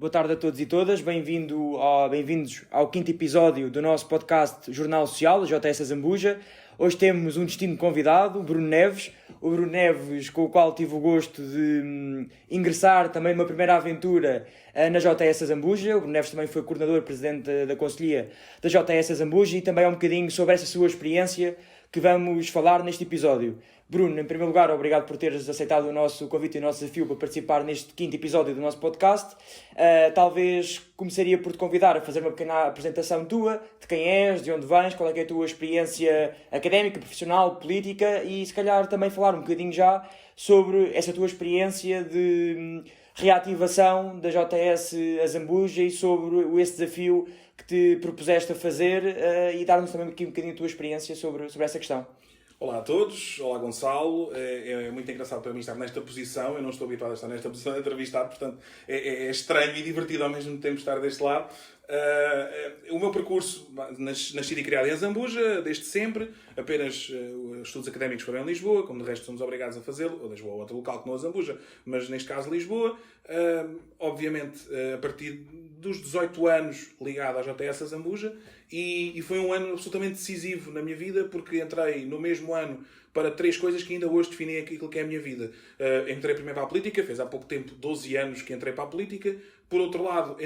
Boa tarde a todos e todas, bem-vindos ao quinto episódio do nosso podcast Jornal Social, JS Zambuja. Hoje temos um distinto convidado, o Bruno Neves. O Bruno Neves, com o qual tive o gosto de ingressar também numa primeira aventura na JS Zambuja. O Bruno Neves também foi coordenador, presidente da Conselhia da JS Zambuja e também é um bocadinho sobre essa sua experiência que vamos falar neste episódio. Bruno, em primeiro lugar, obrigado por teres aceitado o nosso convite e o nosso desafio para participar neste quinto episódio do nosso podcast. Talvez começaria por te convidar a fazer uma pequena apresentação tua, de quem és, de onde vens, qual é que é a tua experiência académica, profissional, política e se calhar também falar um bocadinho já sobre essa tua experiência de reativação da JS Zambuja e sobre esse desafio que te propuseste a fazer e dar-nos também aqui um bocadinho a tua experiência sobre essa questão. Olá a todos, olá Gonçalo, é muito engraçado para mim estar nesta posição, eu não estou habituado a estar nesta posição de entrevistar, portanto é estranho e divertido ao mesmo tempo estar deste lado. O meu percurso, nascido e criado em Zambuja, desde sempre, apenas estudos académicos foram em Lisboa, como de resto somos obrigados a fazê-lo, ou Lisboa ou outro local que não é Zambuja, mas neste caso Lisboa. Obviamente a partir dos 18 anos ligado à JS Zambuja, e foi um ano absolutamente decisivo na minha vida, porque entrei no mesmo ano para três coisas que ainda hoje definem aquilo que é a minha vida. Entrei primeiro para a política, fez há pouco tempo 12 anos que entrei para a política. Por outro lado,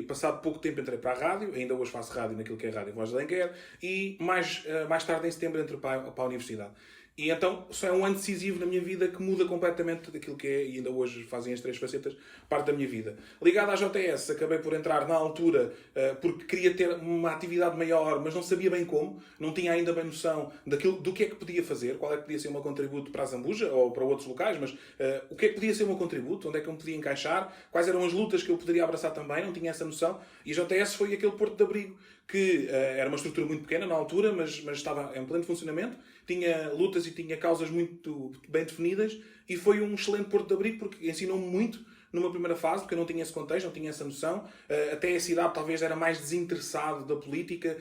passado pouco tempo, entrei para a rádio, ainda hoje faço rádio naquilo que é a Rádio Voz de Alenquer, e mais tarde, em setembro, entrei para a universidade. E então, só é um ano decisivo na minha vida que muda completamente daquilo que é, e ainda hoje fazem as três facetas, parte da minha vida. Ligado à JS, acabei por entrar na altura porque queria ter uma atividade maior, mas não sabia bem como, não tinha ainda bem noção do que é que podia fazer, qual é que podia ser o meu contributo para a Zambuja ou para outros locais, mas o que é que podia ser o meu contributo, onde é que eu me podia encaixar, quais eram as lutas que eu poderia abraçar também, não tinha essa noção, e a JS foi aquele porto de abrigo que era uma estrutura muito pequena na altura, mas estava em pleno funcionamento, tinha lutas e tinha causas muito bem definidas e foi um excelente porto de abrigo porque ensinou-me muito numa primeira fase, porque eu não tinha esse contexto, não tinha essa noção. Até essa idade talvez era mais desinteressado da política,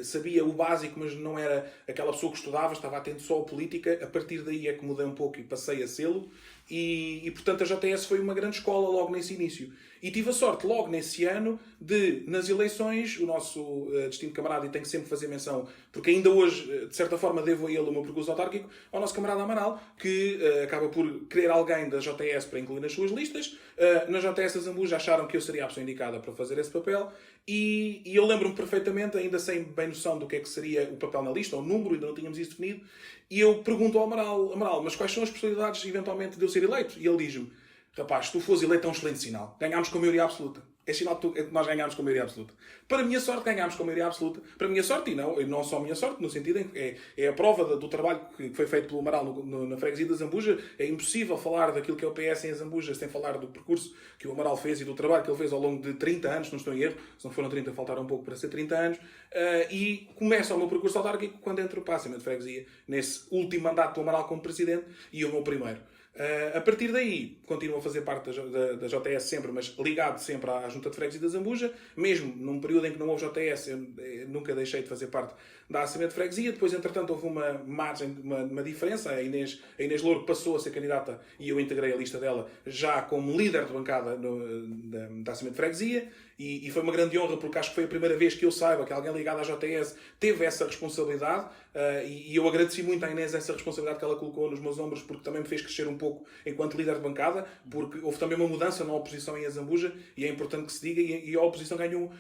sabia o básico, mas não era aquela pessoa que estudava, estava atento só à política. A partir daí é que mudei um pouco e passei a sê-lo. E portanto a JS foi uma grande escola logo nesse início. E tive a sorte logo nesse ano de, nas eleições, o nosso distinto camarada, e tenho que sempre fazer menção, porque ainda hoje, de certa forma, devo a ele o meu percurso autárquico, ao nosso camarada Amaral, que acaba por querer alguém da JS para incluir nas suas listas. Na JS Zambuja acharam que eu seria a pessoa indicada para fazer esse papel. E eu lembro-me perfeitamente, ainda sem bem noção do que é que seria o papel na lista, o número, ainda não tínhamos isso definido, e eu pergunto ao Amaral, mas quais são as possibilidades, eventualmente, de eu ser eleito? E ele diz-me, rapaz, se tu fores eleito é um excelente sinal. Ganhámos com a maioria absoluta. É sinal que nós ganhámos com a maioria absoluta. Para a minha sorte, ganhámos com a maioria absoluta. Para a minha sorte, e não só a minha sorte, no sentido em que é a prova do trabalho que foi feito pelo Amaral na freguesia da Zambuja. É impossível falar daquilo que é o PS em Zambuja sem falar do percurso que o Amaral fez e do trabalho que ele fez ao longo de 30 anos, não estou em erro, se não foram 30, faltaram um pouco para ser 30 anos. E começa o meu percurso autárquico quando entro para a Assembleia de Freguesia, nesse último mandato do Amaral como presidente e o meu primeiro. A partir daí, continuo a fazer parte da JS sempre, mas ligado sempre à Junta de Freguesia da Zambuja. Mesmo num período em que não houve JS, eu nunca deixei de fazer parte da Assembleia de Freguesia. Depois, entretanto, houve uma margem, uma diferença. A Inês Louro passou a ser candidata e eu integrei a lista dela já como líder de bancada da Assembleia de Freguesia. E foi uma grande honra, porque acho que foi a primeira vez que eu saiba que alguém ligado à JS teve essa responsabilidade. E eu agradeci muito à Inês essa responsabilidade que ela colocou nos meus ombros, porque também me fez crescer um pouco enquanto líder de bancada, porque houve também uma mudança na oposição em Zambuja, e é importante que se diga, e a oposição ganhou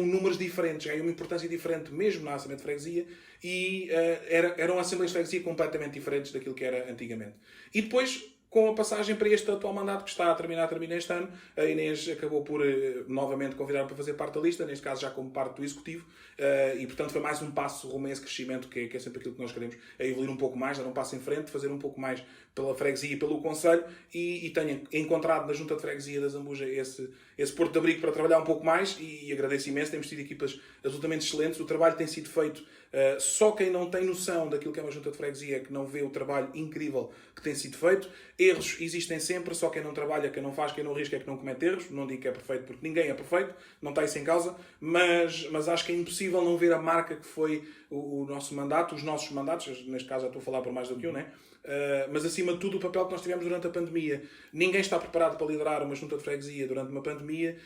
números diferentes, ganhou uma importância diferente mesmo na Assembleia de Freguesia, e eram Assembleias de Freguesia completamente diferentes daquilo que era antigamente. E depois, com a passagem para este atual mandato que está a termina este ano, a Inês acabou por novamente convidar-me para fazer parte da lista, neste caso já como parte do Executivo, e portanto foi mais um passo rumo a esse crescimento que é sempre aquilo que nós queremos, é evoluir um pouco mais, dar um passo em frente, fazer um pouco mais pela freguesia e pelo concelho, e tenho encontrado na Junta de Freguesia da Zambuja esse porto de abrigo para trabalhar um pouco mais, e agradeço imenso, temos tido equipas absolutamente excelentes, o trabalho tem sido feito. Só quem não tem noção daquilo que é uma junta de freguesia é que não vê o trabalho incrível que tem sido feito. Erros existem sempre, só quem não trabalha, quem não faz, quem não risca é que não comete erros. Não digo que é perfeito porque ninguém é perfeito, não está isso em causa, mas acho que é impossível não ver a marca que foi o nosso mandato, os nossos mandatos, neste caso já estou a falar por mais do que um, né? mas acima de tudo o papel que nós tivemos durante a pandemia. Ninguém está preparado para liderar uma junta de freguesia durante uma pandemia,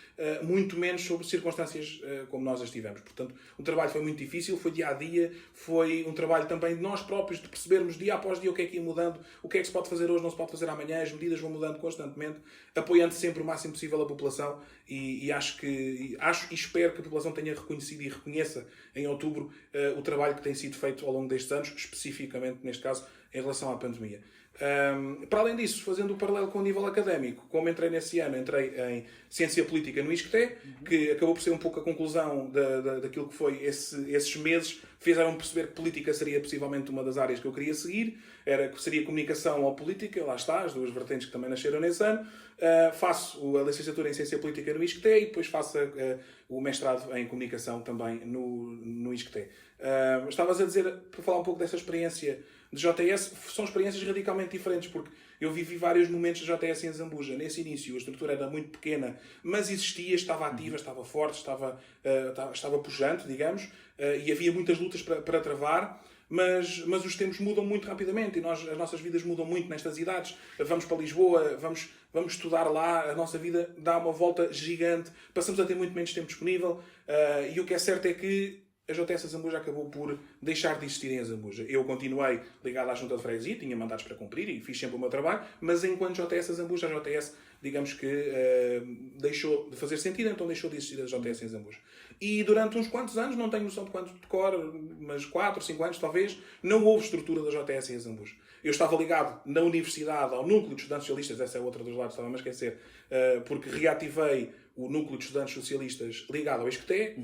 muito menos sobre circunstâncias como nós as tivemos. Portanto, o trabalho foi muito difícil, foi dia a dia, foi um trabalho também de nós próprios, de percebermos dia após dia o que é que ia mudando, o que é que se pode fazer hoje, não se pode fazer amanhã, as medidas vão mudando constantemente, apoiando sempre o máximo possível a população e acho e espero que a população tenha reconhecido e reconheça em outubro o trabalho que tem sido feito ao longo destes anos, especificamente neste caso em relação à pandemia. Para além disso, fazendo o paralelo com o nível académico, como entrei nesse ano, entrei em Ciência Política no ISCTE, que acabou por ser um pouco a conclusão daquilo que foi esses meses, fizeram perceber que política seria possivelmente uma das áreas que eu queria seguir, seria comunicação ou política, lá está, as duas vertentes que também nasceram nesse ano. Faço a licenciatura em Ciência Política no ISCTE e depois faço o mestrado em Comunicação também no ISCTE. Estavas a dizer, para falar um pouco dessa experiência de JS, são experiências radicalmente diferentes, porque eu vivi vários momentos de JS em Zambuja. Nesse início, a estrutura era muito pequena, mas existia, estava ativa, estava forte, estava pujante, digamos, e havia muitas lutas para travar, mas os tempos mudam muito rapidamente e as nossas vidas mudam muito nestas idades. Vamos para Lisboa, vamos estudar lá, a nossa vida dá uma volta gigante, passamos a ter muito menos tempo disponível, e o que é certo é que a JS Zambuja acabou por deixar de existir em Zambuja. Eu continuei ligado à Junta de Freguesia, tinha mandatos para cumprir e fiz sempre o meu trabalho, mas enquanto JS Zambuja, a JS, digamos que deixou de fazer sentido, então deixou de existir a JS em Zambuja. E durante uns quantos anos, não tenho noção de quanto de cor, mas 4 ou 5 anos talvez, não houve estrutura da JS em Zambuja. Eu estava ligado na universidade ao núcleo de estudantes socialistas, essa é outra dos lados, estava-me a esquecer, porque reativei o núcleo de estudantes socialistas ligado ao ISCTE,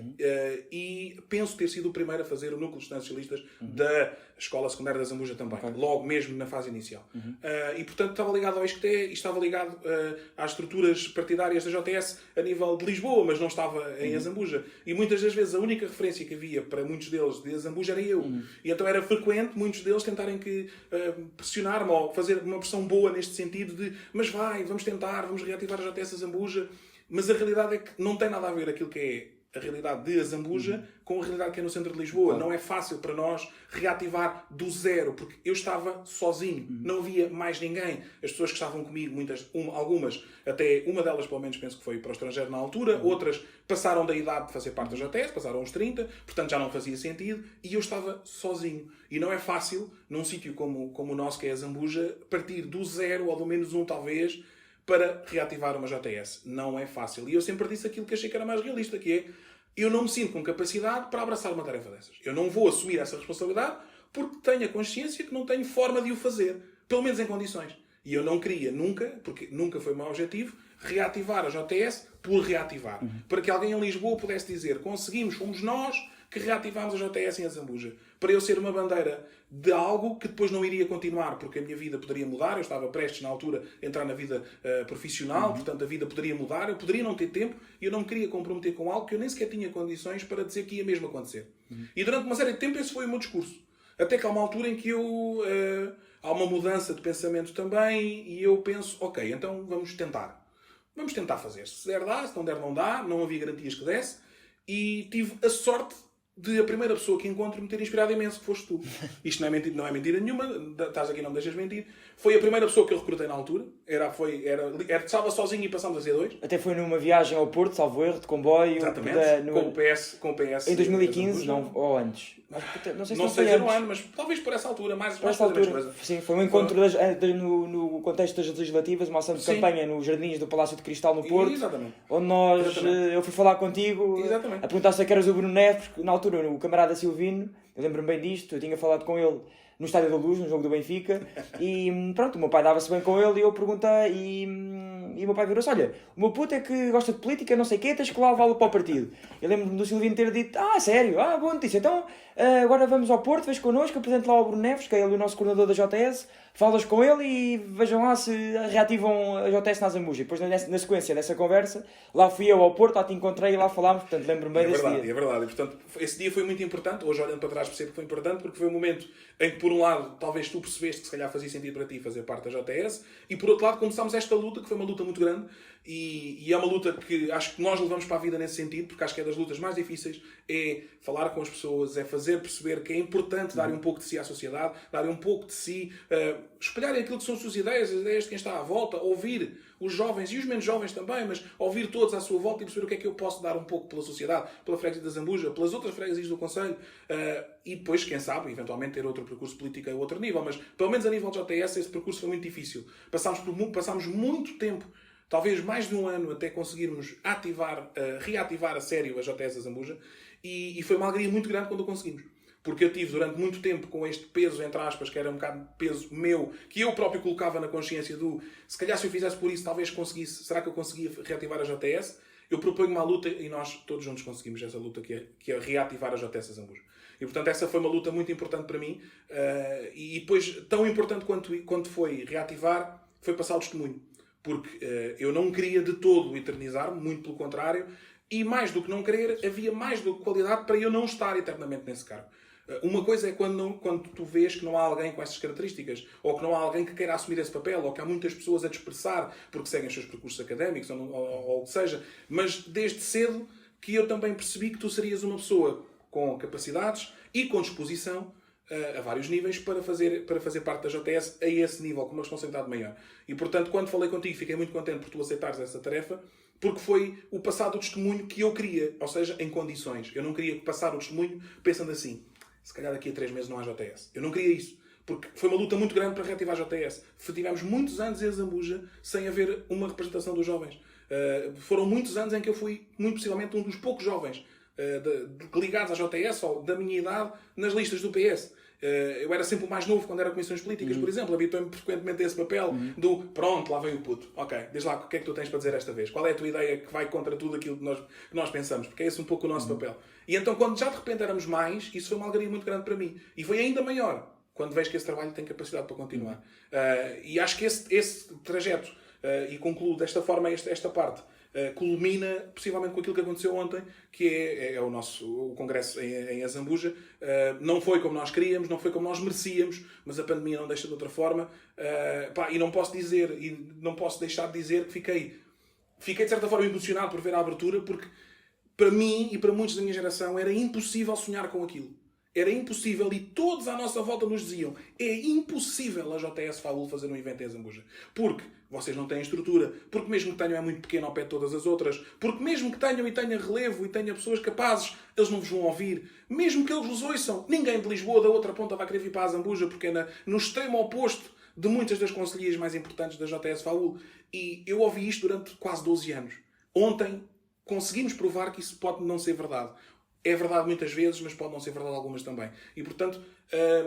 e penso ter sido o primeiro a fazer o núcleo de estudantes socialistas da Escola Secundária da Zambuja também, logo mesmo na fase inicial. E portanto estava ligado ao ISCTE e estava ligado às estruturas partidárias da JS a nível de Lisboa, mas não estava em Zambuja. E muitas das vezes a única referência que havia para muitos deles de Zambuja era eu. E então era frequente muitos deles tentarem pressionar-me ou fazer uma pressão boa neste sentido de mas vamos tentar, vamos reativar a JS Zambuja. Mas a realidade é que não tem nada a ver aquilo que é a realidade de Zambuja com a realidade que é no centro de Lisboa. Não é fácil para nós reativar do zero, porque eu estava sozinho, não havia mais ninguém. As pessoas que estavam comigo, algumas, até uma delas pelo menos penso que foi para o estrangeiro na altura, outras passaram da idade de fazer parte da JS, passaram aos 30, portanto já não fazia sentido, e eu estava sozinho. E não é fácil, num sítio como o nosso, que é a Zambuja, partir do zero, ou do menos um talvez, para reativar uma JS. Não é fácil. E eu sempre disse aquilo que achei que era mais realista, que é, eu não me sinto com capacidade para abraçar uma tarefa dessas. Eu não vou assumir essa responsabilidade porque tenho a consciência que não tenho forma de o fazer. Pelo menos em condições. E eu não queria nunca, porque nunca foi o meu objetivo, reativar a JS por reativar. Para que alguém em Lisboa pudesse dizer, fomos nós que reativámos a JS em Zambuja. Para eu ser uma bandeira de algo que depois não iria continuar, porque a minha vida poderia mudar, eu estava prestes na altura a entrar na vida profissional, portanto a vida poderia mudar, eu poderia não ter tempo e eu não me queria comprometer com algo que eu nem sequer tinha condições para dizer que ia mesmo acontecer. E durante uma série de tempo esse foi o meu discurso. Até que há uma altura em que há uma mudança de pensamento também e eu penso, ok, então vamos tentar. Vamos tentar fazer. Se der, dá. Se não der, não dá. Não havia garantias que desse. E tive a sorte de a primeira pessoa que encontro me ter inspirado imenso, que foste tu. Isto não é mentira nenhuma, estás aqui, não me deixas mentir. Foi a primeira pessoa que eu recrutei na altura. Estava sozinho e passámos a ser dois. Até foi numa viagem ao Porto, salvo erro, de comboio. Exatamente, com o PS. Em 2015, ou antes. Não sei dizer o ano, mas talvez por essa altura, mais altura. Sim, foi um encontro no contexto das legislativas, uma ação de campanha nos Jardins do Palácio de Cristal no Porto. Exatamente. Onde eu fui falar contigo, a perguntar se eras o Bruno Neves, porque na altura o camarada Silvino, eu lembro-me bem disto, eu tinha falado com ele no Estádio da Luz, no jogo do Benfica, e pronto, o meu pai dava-se bem com ele e eu perguntei, e o meu pai virou-se, olha, o meu puto é que gosta de política, não sei o quê, tens que lá levá-lo para o partido. Eu lembro-me do Silvino ter dito, sério, boa notícia, então agora vamos ao Porto, vês connosco, apresento lá ao Bruno Neves, que é ele o nosso coordenador da JS, falas com ele e vejam lá se reativam a JS na Zambuja. E depois, na sequência dessa conversa, lá fui eu ao Porto, lá te encontrei e lá falámos, portanto, lembro-me bem desse dia. É verdade, e portanto, esse dia foi muito importante, hoje olhando para trás percebo que foi importante, porque foi um momento em que, por um lado, talvez tu percebeste que se calhar fazia sentido para ti fazer parte da JS, e por outro lado, começámos esta luta, que foi uma luta muito grande, e é uma luta que acho que nós levamos para a vida nesse sentido, porque acho que é das lutas mais difíceis, é falar com as pessoas, é fazer perceber que é importante darem um pouco de si à sociedade, darem um pouco de si, espelharem aquilo que são as suas ideias, as ideias de quem está à volta, ouvir os jovens e os menos jovens também, mas ouvir todos à sua volta e perceber o que é que eu posso dar um pouco pela sociedade, pela freguesia da Zambuja, pelas outras freguesias do concelho, e depois, quem sabe, eventualmente ter outro percurso político a outro nível, mas pelo menos a nível de JTS esse percurso foi muito difícil. Passámos muito tempo, talvez mais de um ano, até conseguirmos reativar a sério a JTS da Zambuja, e foi uma alegria muito grande quando o conseguimos. Porque eu tive durante muito tempo com este peso, entre aspas, que era um bocado de peso meu, que eu próprio colocava na consciência se calhar se eu fizesse por isso, talvez conseguisse, será que eu conseguia reativar a JTS? Eu proponho uma luta e nós todos juntos conseguimos essa luta que é reativar a JTS da Zambuja. E portanto essa foi uma luta muito importante para mim, e depois tão importante quanto foi reativar, foi passar o testemunho. Porque eu não queria de todo eternizar-me, muito pelo contrário, e mais do que não querer, havia mais do que qualidade para eu não estar eternamente nesse cargo. Uma coisa é quando tu vês que não há alguém com essas características, ou que não há alguém que queira assumir esse papel, ou que há muitas pessoas a dispersar porque seguem os seus percursos académicos, ou o que seja. Mas desde cedo que eu também percebi que tu serias uma pessoa com capacidades e com disposição a vários níveis para fazer parte da JTS a esse nível, com uma responsabilidade maior. E portanto, quando falei contigo, fiquei muito contente por tu aceitares essa tarefa, porque foi o passar do testemunho que eu queria, ou seja, em condições. Eu não queria passar o testemunho pensando assim, se calhar daqui a 3 meses não há JTS. Eu não queria isso, porque foi uma luta muito grande para reativar a JTS. Tivemos muitos anos em Zambuja sem haver uma representação dos jovens. Foram muitos anos em que eu fui, muito possivelmente, um dos poucos jovens ligados à JTS, ou da minha idade, nas listas do PS. Eu era sempre o mais novo quando era comissões políticas, por exemplo. Habituei-me frequentemente a esse papel do pronto, lá vem o puto. Ok, diz lá o que é que tu tens para dizer esta vez. Qual é a tua ideia que vai contra tudo aquilo que nós pensamos? Porque é esse um pouco o nosso papel. E então, quando já de repente éramos mais, isso foi uma alegria muito grande para mim. E foi ainda maior quando vejo que esse trabalho tem capacidade para continuar. E acho que esse trajeto, e concluo desta forma esta parte, culmina possivelmente com aquilo que aconteceu ontem, que é o congresso em Azambuja. Não foi como nós queríamos, não foi como nós merecíamos, mas a pandemia não deixa de outra forma. E não posso deixar de dizer que fiquei de certa forma emocionado por ver a abertura, porque para mim e para muitos da minha geração era impossível sonhar com aquilo. Era impossível, e todos à nossa volta nos diziam, é impossível a JTS FAUL fazer um evento em Zambuja. Porque vocês não têm estrutura, porque mesmo que tenham é muito pequeno ao pé de todas as outras, porque mesmo que tenham e tenha relevo e tenha pessoas capazes, eles não vos vão ouvir. Mesmo que eles vos ouçam, ninguém de Lisboa, da outra ponta, vai querer vir para a Zambuja, porque é no extremo oposto de muitas das conselheiras mais importantes da JTS FAUL. E eu ouvi isto durante quase 12 anos. Ontem conseguimos provar que isso pode não ser verdade. É verdade muitas vezes, mas pode não ser verdade algumas também. E, portanto,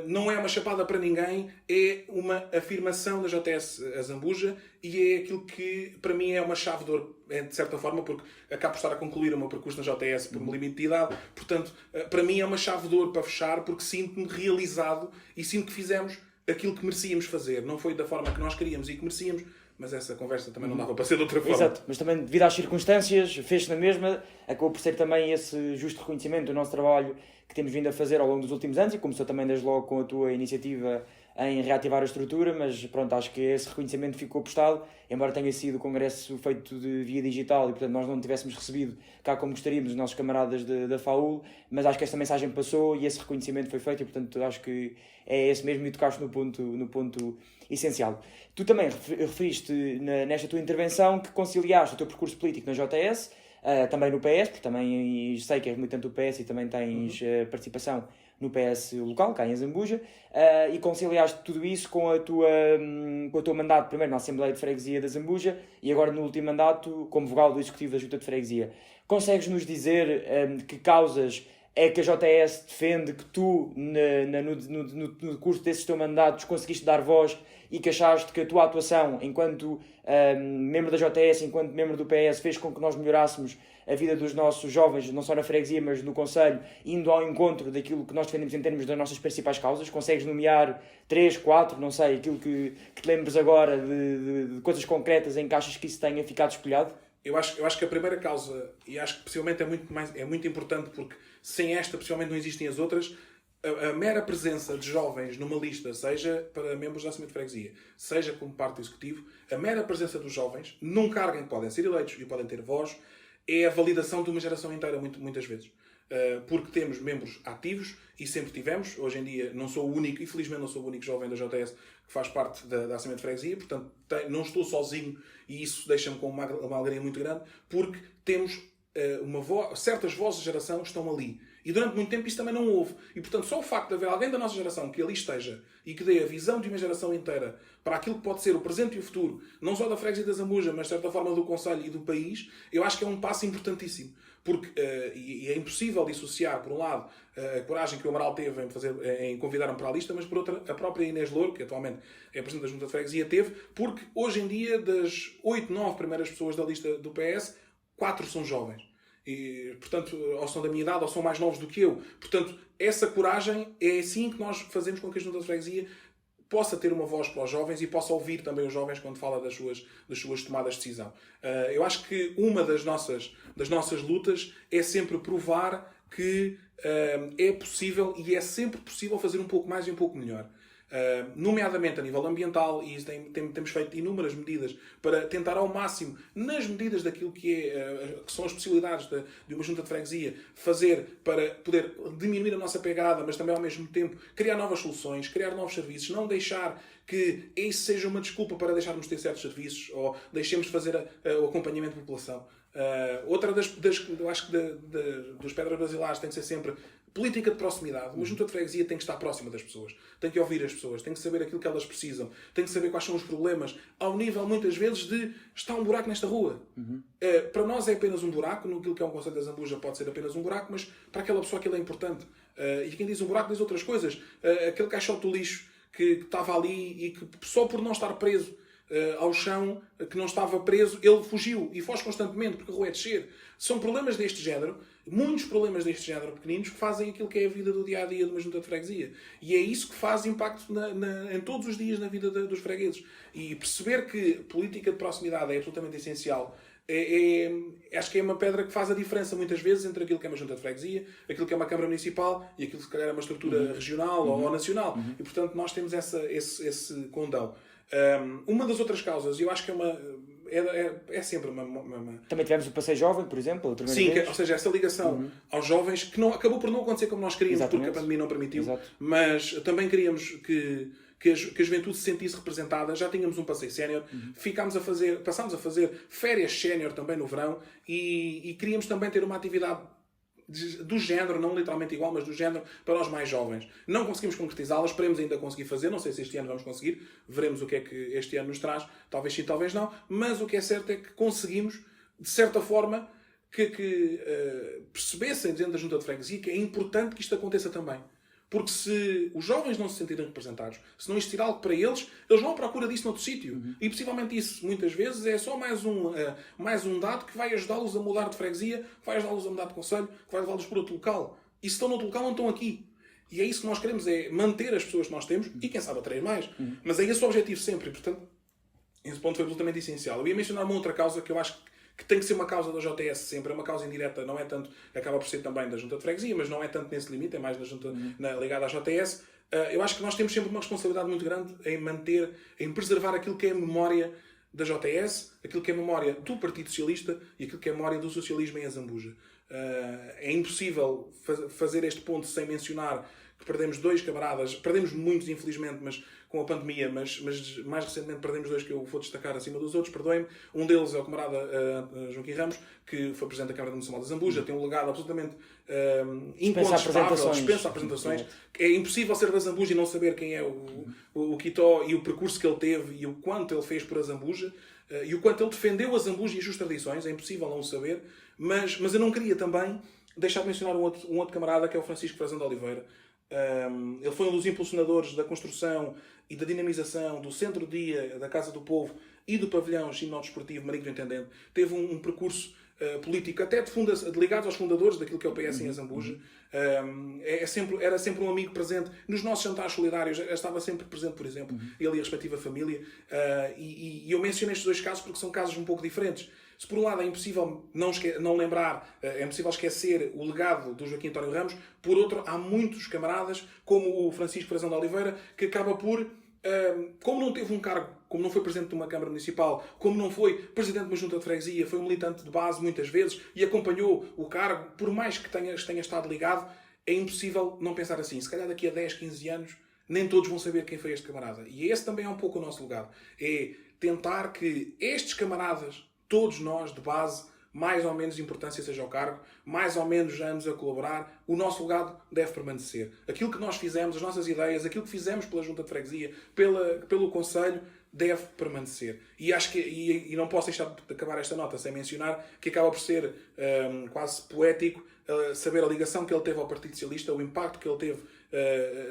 não é uma chapada para ninguém, é uma afirmação da JTS Zambuja, e é aquilo que, para mim, é uma chave de ouro, de certa forma, porque acabo por estar a concluir o meu percurso na JTS por um limite de idade. Portanto, para mim é uma chave de ouro para fechar, porque sinto-me realizado e sinto que fizemos aquilo que merecíamos fazer. Não foi da forma que nós queríamos e que merecíamos, mas essa conversa também não dava para ser de outra forma. Exato, mas também devido às circunstâncias, fez-se na mesma, acabou por ser também esse justo reconhecimento do nosso trabalho que temos vindo a fazer ao longo dos últimos anos, e começou também desde logo com a tua iniciativa em reativar a estrutura, mas pronto, acho que esse reconhecimento ficou postado, embora tenha sido o congresso feito de via digital e portanto nós não tivéssemos recebido cá como gostaríamos os nossos camaradas da FAUL, mas acho que esta mensagem passou e esse reconhecimento foi feito, e portanto acho que é esse mesmo, e tocaste no ponto essencial. Tu também referiste nesta tua intervenção que conciliaste o teu percurso político na JTS, também no PS, porque também sei que és militante do PS e também tens participação no PS local, cá em Zambuja, e conciliaste tudo isso com o teu mandato primeiro na Assembleia de Freguesia da Zambuja e agora no último mandato como vogal do Executivo da Junta de Freguesia. Consegues-nos dizer que causas é que a JTS defende, que tu, no curso desses teus mandatos, conseguiste dar voz e que achaste que a tua atuação enquanto membro da JTS, enquanto membro do PS, fez com que nós melhorássemos a vida dos nossos jovens, não só na freguesia, mas no concelho, indo ao encontro daquilo que nós defendemos em termos das nossas principais causas? Consegues nomear 3, 4, não sei, aquilo que te lembres agora de coisas concretas em que achas que isso tenha ficado espelhado? Eu acho que a primeira causa, e acho que possivelmente é muito importante, porque sem esta possivelmente não existem as outras, a mera presença de jovens numa lista, seja para membros da Assembleia de Freguesia, seja como parte do Executivo, a mera presença dos jovens num cargo em que podem ser eleitos e podem ter voz, é a validação de uma geração inteira, muitas vezes. Porque temos membros ativos e sempre tivemos. Hoje em dia não sou o único, infelizmente não sou o único jovem da JS que faz parte da Assembleia de Freguesia, portanto não estou sozinho e isso deixa-me com uma alegria muito grande, porque temos certas vozes de geração estão ali. E durante muito tempo isso também não houve. E portanto só o facto de haver alguém da nossa geração que ali esteja e que dê a visão de uma geração inteira para aquilo que pode ser o presente e o futuro, não só da Freguesia da Zambuja, mas de certa forma do Conselho e do país, eu acho que é um passo importantíssimo. Porque e é impossível dissociar, por um lado, a coragem que o Amaral teve em convidar-me para a lista, mas por outra, a própria Inês Louro, que atualmente é Presidente da Junta de Freguesia, teve, porque hoje em dia, das 8, 9 primeiras pessoas da lista do PS, 4 são jovens. E, portanto, ou são da minha idade ou são mais novos do que eu. Portanto, essa coragem é assim que nós fazemos com que a Junta de Freguesia possa ter uma voz para os jovens e possa ouvir também os jovens quando fala das suas tomadas de decisão. Eu acho que uma das nossas lutas é sempre provar que é possível e é sempre possível fazer um pouco mais e um pouco melhor. Nomeadamente a nível ambiental, e temos feito inúmeras medidas para tentar ao máximo, nas medidas daquilo que são as possibilidades de uma junta de freguesia, fazer para poder diminuir a nossa pegada, mas também ao mesmo tempo criar novas soluções, criar novos serviços, não deixar que isso seja uma desculpa para deixarmos de ter certos serviços ou deixemos de fazer o acompanhamento da população. Outra eu acho que dos pedras basilares tem que ser sempre política de proximidade. Uma junta de freguesia tem que estar próxima das pessoas, tem que ouvir as pessoas, tem que saber aquilo que elas precisam, tem que saber quais são os problemas, ao nível muitas vezes de está um buraco nesta rua. Para nós é apenas um buraco, no que é um Conselho da Zambuja pode ser apenas um buraco, mas para aquela pessoa aquilo é importante. E quem diz um buraco diz outras coisas. Aquele caixote do lixo que estava ali e que só por não estar preso ao chão, que não estava preso, ele fugiu e foge constantemente porque a rua é descer. São problemas deste género, muitos problemas deste género pequeninos, que fazem aquilo que é a vida do dia-a-dia de uma junta de freguesia. E é isso que faz impacto em todos os dias na vida dos fregueses. E perceber que política de proximidade é absolutamente essencial, acho que é uma pedra que faz a diferença muitas vezes entre aquilo que é uma junta de freguesia, aquilo que é uma Câmara Municipal e aquilo que se calhar é uma estrutura regional ou nacional. E portanto nós temos esse condão. Uma das outras causas, eu acho que é sempre uma... Também tivemos o Passeio Jovem, por exemplo. Sim, ou seja, essa ligação aos jovens, que acabou por não acontecer como nós queríamos, porque a pandemia não permitiu. Exato. Mas também queríamos que a juventude se sentisse representada. Já tínhamos um passeio sénior, passámos a fazer férias sénior também no verão e queríamos também ter uma atividade do género, não literalmente igual, mas do género para os mais jovens. Não conseguimos concretizá-la, esperemos ainda conseguir fazer, não sei se este ano vamos conseguir, veremos o que é que este ano nos traz, talvez sim, talvez não, mas o que é certo é que conseguimos, de certa forma, que percebessem dentro da Junta de Freguesia que é importante que isto aconteça também. Porque se os jovens não se sentirem representados, se não existir algo para eles vão à procura disso noutro sítio. E possivelmente isso, muitas vezes, é só mais um dado que vai ajudá-los a mudar de freguesia, que vai ajudá-los a mudar de conselho, que vai levá-los para outro local. E se estão noutro local, não estão aqui. E é isso que nós queremos, é manter as pessoas que nós temos e, quem sabe, atrair mais. Mas é esse o objetivo sempre. E, portanto, esse ponto foi absolutamente essencial. Eu ia mencionar uma outra causa que eu acho que tem que ser uma causa da JS sempre, é uma causa indireta, não é tanto, acaba por ser também da Junta de Freguesia, mas não é tanto nesse limite, é mais da Junta ligada à JS. Eu acho que nós temos sempre uma responsabilidade muito grande em preservar aquilo que é a memória da JS, aquilo que é a memória do Partido Socialista e aquilo que é a memória do socialismo em Azambuja. É impossível fazer este ponto sem mencionar que perdemos 2 camaradas, perdemos muitos infelizmente, mas com a pandemia, mas mais recentemente perdemos 2 que eu vou destacar acima dos outros, perdoem-me. Um deles é o camarada Joaquim Ramos, que foi Presidente da Câmara Municipal de Zambuja, tem um legado absolutamente incontestável, dispensa apresentações. É impossível ser da Zambuja e não saber quem é o Quitó e o percurso que ele teve e o quanto ele fez por a Zambuja e o quanto ele defendeu a Zambuja e as suas tradições, é impossível não o saber, mas eu não queria também deixar de mencionar um outro camarada que é o Francisco Frazão de Oliveira. Ele foi um dos impulsionadores da construção e da dinamização do centro-dia da Casa do Povo e do pavilhão ginásio-desportivo Marinho do Intendente. Teve um percurso político até ligado aos fundadores daquilo que é o PS em Azambuja. Era sempre um amigo presente nos nossos jantares solidários, estava sempre presente, por exemplo, ele e a respectiva família. E eu menciono estes 2 casos porque são casos um pouco diferentes. Se por um lado é impossível não lembrar, é impossível esquecer o legado do Joaquim António Ramos, por outro, há muitos camaradas, como o Francisco Frazão de Oliveira, que acaba por, como não teve um cargo, como não foi presidente de uma Câmara Municipal, como não foi presidente de uma junta de freguesia, foi um militante de base muitas vezes e acompanhou o cargo, por mais que tenha estado ligado, é impossível não pensar assim. Se calhar daqui a 10, 15 anos, nem todos vão saber quem foi este camarada. E esse também é um pouco o nosso legado. É tentar que estes camaradas, todos nós de base, mais ou menos importância seja o cargo, mais ou menos anos a colaborar, o nosso legado deve permanecer. Aquilo que nós fizemos, as nossas ideias, aquilo que fizemos pela Junta de Freguesia, pelo Conselho, deve permanecer. E acho que e não posso deixar de acabar esta nota sem mencionar que acaba por ser quase poético saber a ligação que ele teve ao Partido Socialista, o impacto que ele teve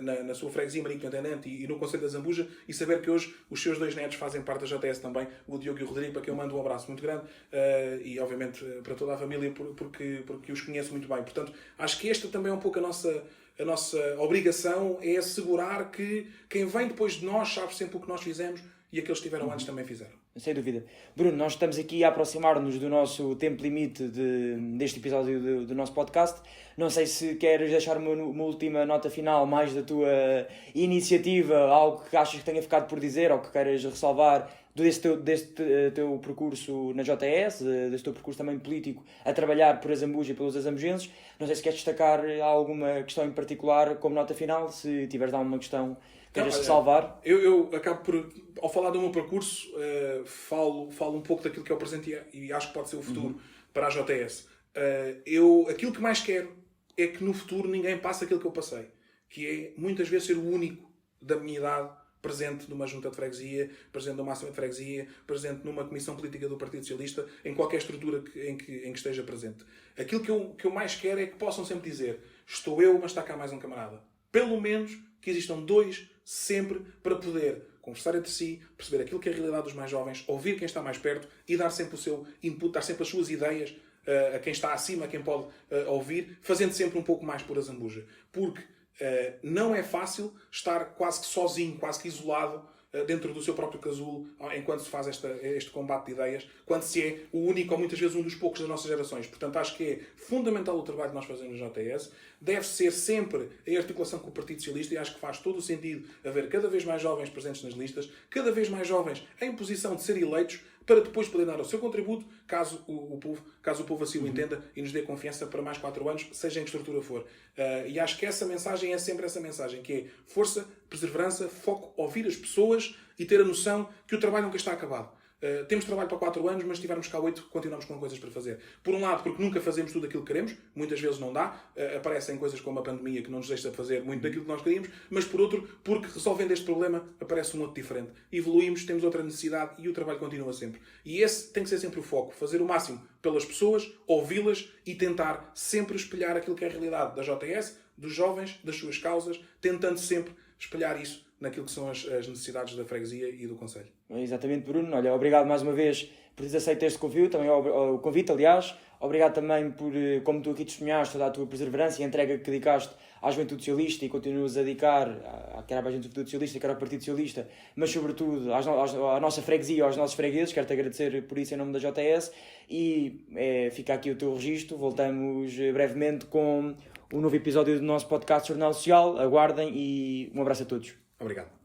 na sua freguesia Marinho Intendente e no Conselho da Zambuja, e saber que hoje os seus 2 netos fazem parte da JS também, o Diogo e o Rodrigo, para quem eu mando um abraço muito grande e obviamente para toda a família porque os conheço muito bem. Portanto, acho que esta também é um pouco a nossa obrigação, é assegurar que quem vem depois de nós sabe sempre o que nós fizemos e aqueles que estiveram antes também fizeram. Sem dúvida. Bruno, nós estamos aqui a aproximar-nos do nosso tempo limite deste episódio do nosso podcast. Não sei se queres deixar uma última nota final mais da tua iniciativa, algo que achas que tenha ficado por dizer ou que queiras ressalvar deste teu percurso na JS, deste teu percurso também político a trabalhar por Azambuja e pelos azambujenses. Não sei se queres destacar alguma questão em particular como nota final, se tiveres alguma questão que queiras ressalvar. Eu acabo por, ao falar do meu percurso, falo um pouco daquilo que é o presente e acho que pode ser o futuro para a JS. Aquilo que mais quero é que no futuro ninguém passe aquilo que eu passei, que é muitas vezes ser o único da minha idade presente numa junta de freguesia, presente numa máxima de freguesia, presente numa comissão política do Partido Socialista, em qualquer estrutura em que esteja presente. Aquilo que eu mais quero é que possam sempre dizer: estou eu, mas está cá mais um camarada. Pelo menos que existam 2 sempre para poder conversar entre si, perceber aquilo que é a realidade dos mais jovens, ouvir quem está mais perto e dar sempre o seu input, dar sempre as suas ideias a quem está acima, a quem pode ouvir, fazendo sempre um pouco mais por Azambuja. Porque não é fácil estar quase que sozinho, quase que isolado dentro do seu próprio casulo enquanto se faz este combate de ideias, quando se é o único ou muitas vezes um dos poucos das nossas gerações. Portanto, acho que é fundamental o trabalho que nós fazemos no JS. Deve ser sempre em articulação com o Partido Socialista e acho que faz todo o sentido haver cada vez mais jovens presentes nas listas, cada vez mais jovens em posição de ser eleitos, para depois poder dar o seu contributo, caso o povo assim o entenda e nos dê confiança para mais 4 anos, seja em que estrutura for. E acho que essa mensagem é sempre essa mensagem, que é força, perseverança, foco, ouvir as pessoas e ter a noção que o trabalho nunca está acabado. Temos trabalho para 4 anos, mas se tivermos cá 8, continuamos com coisas para fazer. Por um lado, porque nunca fazemos tudo aquilo que queremos, muitas vezes não dá, aparecem coisas como a pandemia que não nos deixa fazer muito daquilo que nós queríamos, mas por outro, porque resolvendo este problema, aparece um outro diferente. Evoluímos, temos outra necessidade e o trabalho continua sempre. E esse tem que ser sempre o foco, fazer o máximo pelas pessoas, ouvi-las e tentar sempre espelhar aquilo que é a realidade da JS, dos jovens, das suas causas, tentando sempre espelhar isso naquilo que são as necessidades da freguesia e do Conselho. Exatamente, Bruno. Olha, obrigado mais uma vez por teres aceito este convite, também o convite, aliás. Obrigado também por, como tu aqui testemunhaste, toda a tua perseverança e a entrega que dedicaste à Juventude Socialista e continuas a dedicar, quer à Juventude Socialista, quer ao Partido Socialista, mas sobretudo à nossa freguesia, aos nossos fregueses. Quero-te agradecer por isso em nome da JS e fica aqui o teu registro. Voltamos brevemente com um novo episódio do nosso podcast Jornal Social. Aguardem e um abraço a todos. Obrigado.